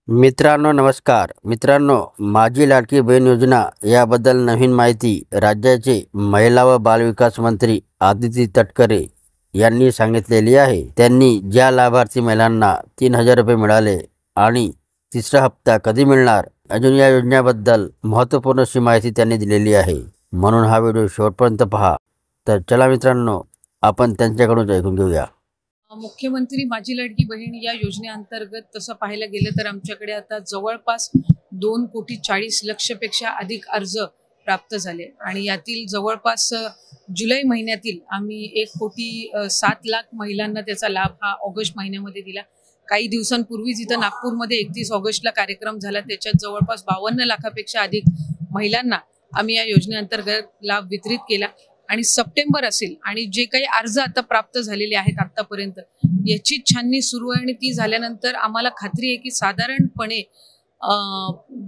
मित्रांनो नमस्कार मित्रांनो, माझी लाडकी बहीण योजना याबद्दल नवीन माहिती राज्याचे महिला व बालविकास मंत्री आदिती तटकरे यांनी सांगितलेली आहे। त्यांनी ज्या लाभार्थी महिलांना 3000 रुपये मिळाले आणि तिसरा हप्ता कधी मिळणार अजून या योजनेबद्दल महत्त्वपूर्ण अशी माहिती त्यांनी दिलेली आहे। म्हणून हा व्हिडिओ शेवटपर्यंत पहा। तर चला मित्रांनो, आपण त्यांच्याकडून ऐकून घेऊया। मुख्यमंत्री माझी लाडकी बहीण या योजनेअंतर्गत तसं पाहायला गेलं तर आमच्याकडे आता जवळपास 2,40,00,000 पेक्षा अधिक अर्ज प्राप्त झाले आणि यातील जवळपास जुलै महिन्यातील आम्ही 1,07,00,000 महिलांना त्याचा लाभ हा ऑगस्ट महिन्यामध्ये दिला। काही दिवसांपूर्वीच इथं नागपूरमध्ये 31 ऑगस्टला कार्यक्रम झाला, त्याच्यात जवळपास 52 लाखापेक्षा अधिक महिलांना आम्ही या योजनेअंतर्गत लाभ वितरित केला। आणि सप्टेंबर असेल आणि जे काही अर्ज आता प्राप्त झालेले आहेत आतापर्यंत याची छाननी सुरू आहे आणि ती झाल्यानंतर आम्हाला खात्री आहे की साधारणपणे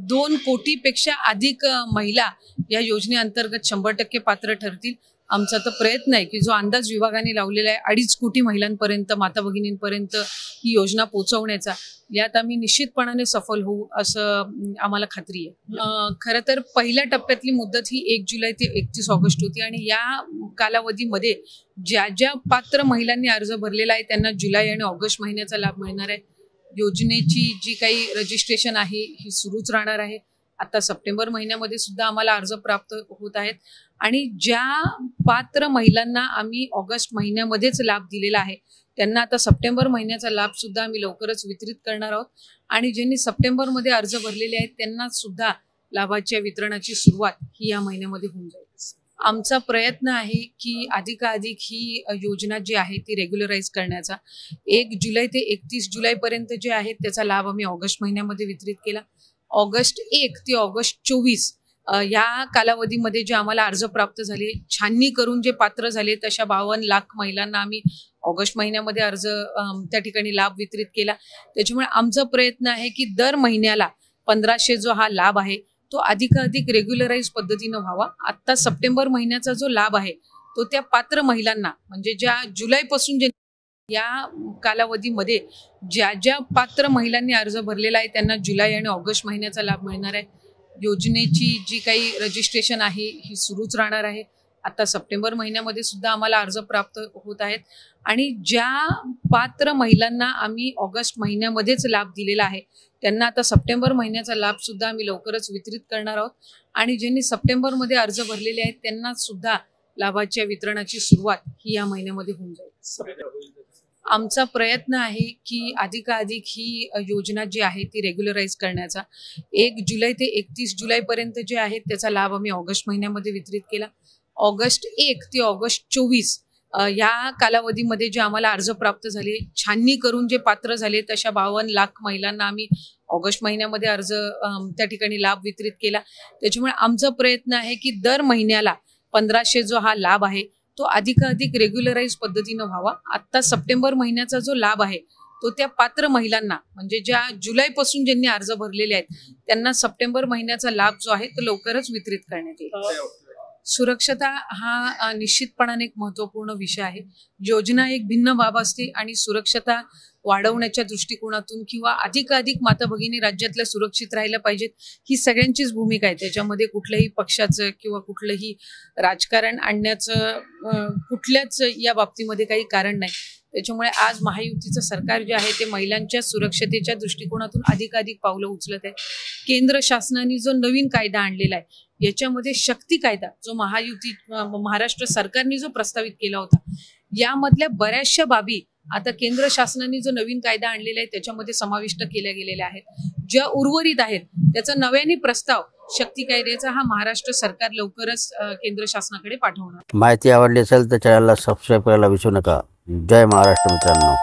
2 कोटीपेक्षा अधिक महिला या योजनेअंतर्गत 100% पात्र ठरतील। आमचा तर प्रयत्न आहे की जो अंदाज विभागाने लावलेला आहे 2.5 कोटी महिलांपर्यंत, माता भगिनींपर्यंत ही योजना पोहोचवण्याचा, यात आम्ही निश्चितपणाने सफल होऊ असं आम्हाला खात्री आहे। खरं तर पहिल्या टप्प्यातली मुदत ही 1 जुलै ते 31 ऑगस्ट होती आणि या कालावधीमध्ये ज्या ज्या पात्र महिलांनी अर्ज भरलेला आहे त्यांना जुलै आणि ऑगस्ट महिन्याचा लाभ मिळणार आहे। योजनेची जी काही रजिस्ट्रेशन आहे ही सुरूच राहणार आहे। आता सप्टेंबर महिन्यामध्ये सुद्धा आम्हाला अर्ज प्राप्त होत आहेत आणि ज्या पात्र महिलांना आम्ही ऑगस्ट महिन्यामध्येच लाभ दिलेला आहे त्यांना आता सप्टेंबर महिन्याचा लाभ सुद्धा आम्ही लवकरच वितरित करणार आहोत आणि ज्यांनी सप्टेंबरमध्ये अर्ज भरलेले आहेत त्यांना सुद्धा लाभाच्या वितरणाची सुरुवात ही या महिन्यामध्ये होऊन जाईल। आमचा प्रयत्न आहे की अधिकाधिक ही योजना जी आहे ती रेग्युलराइज करण्याचा। 1 जुलै ते 31 जुलैपर्यंत जे आहेत त्याचा लाभ आम्ही ऑगस्ट महिन्यामध्ये वितरित केला। ऑगस्ट 1 ते ऑगस्ट 24 या कालावधीमध्ये जे आम्हाला अर्ज प्राप्त झाले, छाननी करून जे पात्र झाले तशा 52 लाख महिलांना आम्ही ऑगस्ट महिन्यामध्ये अर्ज त्या ठिकाणी लाभ वितरित केला। त्याच्यामुळे आमचा प्रयत्न आहे की दर महिन्याला 1500 जो हा लाभ आहे तो अधिकाधिक रेग्युलराइज पद्धतीने व्हावा। आता सप्टेंबर महिन्याचा जो लाभ आहे तो त्या पात्र महिलांना म्हणजे ज्या जुलैपासून जे या कालावधीमध्ये ज्या ज्या पात्र महिलांनी अर्ज भरलेला आहे त्यांना जुलै आणि ऑगस्ट महिन्याचा लाभ मिळणार आहे। योजनेची जी काही रजिस्ट्रेशन आहे ही सुरूच राहणार आहे। आता सप्टेंबर महिन्यामध्ये सुद्धा आम्हाला अर्ज प्राप्त होत आहेत आणि ज्या पात्र महिलांना आम्ही ऑगस्ट महिन्यामध्येच लाभ दिलेला आहे त्यांना आता सप्टेंबर महिन्याचा लाभ सुद्धा आम्ही लवकरच वितरित करणार आहोत आणि ज्यांनी सप्टेंबरमध्ये अर्ज भरलेले आहेत त्यांना सुद्धा लाभाच्या वितरणाची सुरुवात ही या महिन्यामध्ये होऊन जाईल। आमचा प्रयत्न आहे की अधिकाधिक ही योजना जी आहे ती रेग्युलराइज करण्याचा। 1 जुलै ते 31 जुलैपर्यंत जे आहेत त्याचा लाभ आम्ही ऑगस्ट महिन्यामध्ये वितरित केला। ऑगस्ट 1 ते ऑगस्ट 24 या कालावधीमध्ये जे आम्हाला अर्ज प्राप्त झाले, छाननी करून जे पात्र झाले तशा 52 लाख महिलांना आम्ही ऑगस्ट महिन्यामध्ये अर्ज त्या ठिकाणी लाभ वितरित केला। त्याच्यामुळे आमचा प्रयत्न आहे की दर महिन्याला 1500 जो हा लाभ आहे तो अधिकाधिक रेग्युलराइज पद्धतीने व्हावा। आता सप्टेंबर महिन्याचा जो लाभ आहे तो त्या पात्र महिलांना म्हणजे ज्या जुलैपासून ज्यांनी अर्ज भरलेले आहेत त्यांना सप्टेंबर महिन्याचा लाभ जो आहे तो लवकरच वितरित करण्यात येईल। सुरक्षता हा निश्चितपणाने एक महत्त्वपूर्ण विषय आहे। योजना एक भिन्न बाब असते आणि सुरक्षता वाढवण्याच्या दृष्टिकोनातून किंवा अधिकाधिक माता भगिनी राज्यातल्या सुरक्षित राहायला पाहिजेत ही सगळ्यांचीच भूमिका आहे। त्याच्यामध्ये कुठल्याही पक्षाचं किंवा कुठलंही राजकारण आणण्याचं कुठल्याच या बाबतीमध्ये काही कारण नाही। त्याच्यामुळे आज महायुतीचं सरकार जे आहे ते महिलांच्या सुरक्षतेच्या दृष्टिकोनातून अधिकाधिक पावलं उचलत आहे। केंद्र शासनाने जो नवीन कायदा आणलेला आहे याच्यामध्ये शक्ती कायदा जो महाराष्ट्र सरकारने जो प्रस्तावित केला होता यामधल्या बऱ्याचशा बाबी आता केंद्र शासनाने जो नवीन कायदा आणलेला आहे त्याच्यामध्ये समाविष्ट केल्या गेलेल्या आहेत। ज्या उर्वरित आहेत त्याचा नव्याने प्रस्ताव शक्ती कायद्याचा हा महाराष्ट्र सरकार लवकरच केंद्र शासनाकडे पाठवणार। माहिती आवडली असेल तर चॅनलला सबस्क्राईब करायला विसरू नका। जय महाराष्ट्र मित्रांनो।